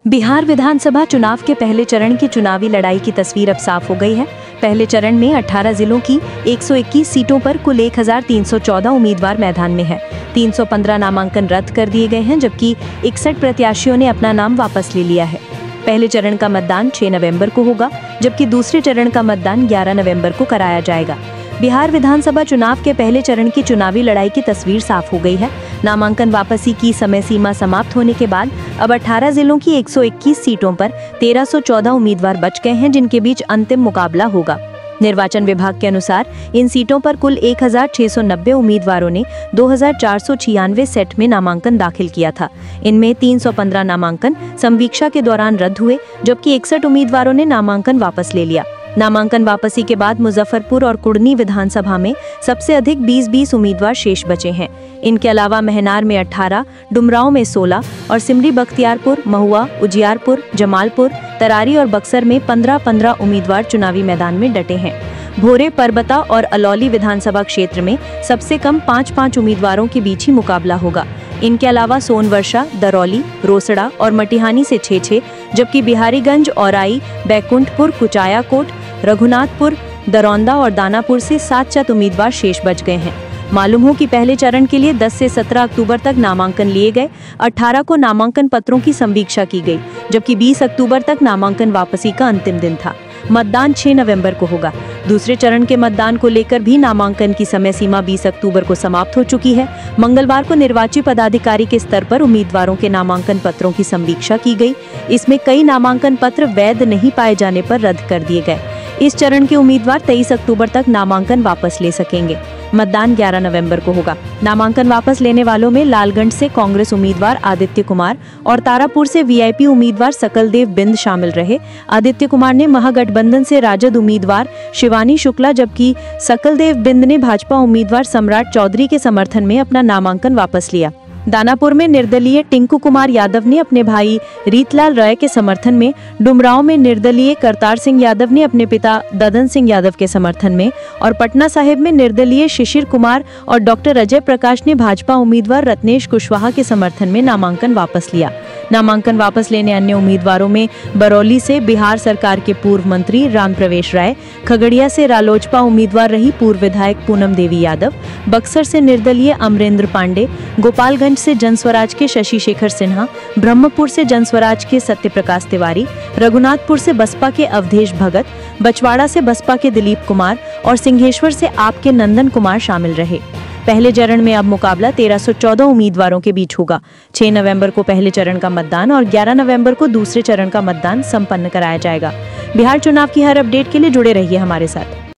बिहार विधानसभा चुनाव के पहले चरण की चुनावी लड़ाई की तस्वीर अब साफ हो गई है। पहले चरण में 18 जिलों की 121 सीटों पर कुल 1314 उम्मीदवार मैदान में हैं। 315 नामांकन रद्द कर दिए गए हैं, जबकि 61 प्रत्याशियों ने अपना नाम वापस ले लिया है। पहले चरण का मतदान 6 नवंबर को होगा, जबकि दूसरे चरण का मतदान 11 नवंबर को कराया जाएगा। बिहार विधानसभा चुनाव के पहले चरण की चुनावी लड़ाई की तस्वीर साफ हो गई है। नामांकन वापसी की समय सीमा समाप्त होने के बाद अब 18 जिलों की 121 सीटों पर 1314 उम्मीदवार बच गए हैं, जिनके बीच अंतिम मुकाबला होगा। निर्वाचन विभाग के अनुसार इन सीटों पर कुल 1690 उम्मीदवारों ने 2496 सेट में नामांकन दाखिल किया था। इनमें 315 नामांकन संवीक्षा के दौरान रद्द हुए, जबकि 61 उम्मीदवारों ने नामांकन वापस ले लिया। नामांकन वापसी के बाद मुजफ्फरपुर और कुढ़नी विधानसभा में सबसे अधिक 20-20 उम्मीदवार शेष बचे हैं। इनके अलावा महनार में 18, डुमरांव में 16 और सिमरी बख्तियारपुर, महुआ, उजियारपुर, जमालपुर, तरारी और बक्सर में 15-15 उम्मीदवार चुनावी मैदान में डटे हैं। भोरे, परबता और अलौली विधानसभा क्षेत्र में सबसे कम 5-5 उम्मीदवारों के बीच ही मुकाबला होगा। इनके अलावा सोनवर्षा, दरौली, रोसड़ा और मटिहानी से 6-6, जबकि बिहारीगंज, औराई, बैकुंठपुर, कुचायाकोट, रघुनाथपुर, दरौंदा और दानापुर से 7 उम्मीदवार शेष बच गए हैं। मालूम हो कि पहले चरण के लिए 10 से 17 अक्टूबर तक नामांकन लिए गए। 18 को नामांकन पत्रों की समीक्षा की गई, जबकि 20 अक्टूबर तक नामांकन वापसी का अंतिम दिन था। मतदान 6 नवंबर को होगा। दूसरे चरण के मतदान को लेकर भी नामांकन की समय सीमा 20 अक्टूबर को समाप्त हो चुकी है। मंगलवार को निर्वाची पदाधिकारी के स्तर पर उम्मीदवारों के नामांकन पत्रों की समीक्षा की गई। इसमें कई नामांकन पत्र वैध नहीं पाए जाने पर रद्द कर दिए गए। इस चरण के उम्मीदवार 23 अक्टूबर तक नामांकन वापस ले सकेंगे। मतदान 11 नवंबर को होगा। नामांकन वापस लेने वालों में लालगंज से कांग्रेस उम्मीदवार आदित्य कुमार और तारापुर से वीआईपी उम्मीदवार सकलदेव बिंद शामिल रहे। आदित्य कुमार ने महागठबंधन से राजद उम्मीदवार शिवानी शुक्ला, जबकि सकलदेव बिंद ने भाजपा उम्मीदवार सम्राट चौधरी के समर्थन में अपना नामांकन वापस लिया। दानापुर में निर्दलीय टिंकू कुमार यादव ने अपने भाई रीतलाल राय के समर्थन में, डुमरांव में निर्दलीय करतार सिंह यादव ने अपने पिता ददन सिंह यादव के समर्थन में और पटना साहिब में निर्दलीय शिशिर कुमार और डॉक्टर अजय प्रकाश ने भाजपा उम्मीदवार रत्नेश कुशवाहा के समर्थन में नामांकन वापस लिया। नामांकन वापस लेने अन्य उम्मीदवारों में बरौली से बिहार सरकार के पूर्व मंत्री राम प्रवेश राय, खगड़िया से रालोजपा उम्मीदवार रही पूर्व विधायक पूनम देवी यादव, बक्सर से निर्दलीय अमरेंद्र पांडे, गोपालगंज से जनस्वराज के शशि शेखर सिन्हा, ब्रह्मपुर से जनस्वराज के सत्यप्रकाश तिवारी, रघुनाथपुर से बसपा के अवधेश भगत, बछवाड़ा से बसपा के दिलीप कुमार और सिंहेश्वर से आप के नंदन कुमार शामिल रहे। पहले चरण में अब मुकाबला 1314 उम्मीदवारों के बीच होगा। 6 नवंबर को पहले चरण का मतदान और 11 नवंबर को दूसरे चरण का मतदान संपन्न कराया जाएगा। बिहार चुनाव की हर अपडेट के लिए जुड़े रहिए हमारे साथ।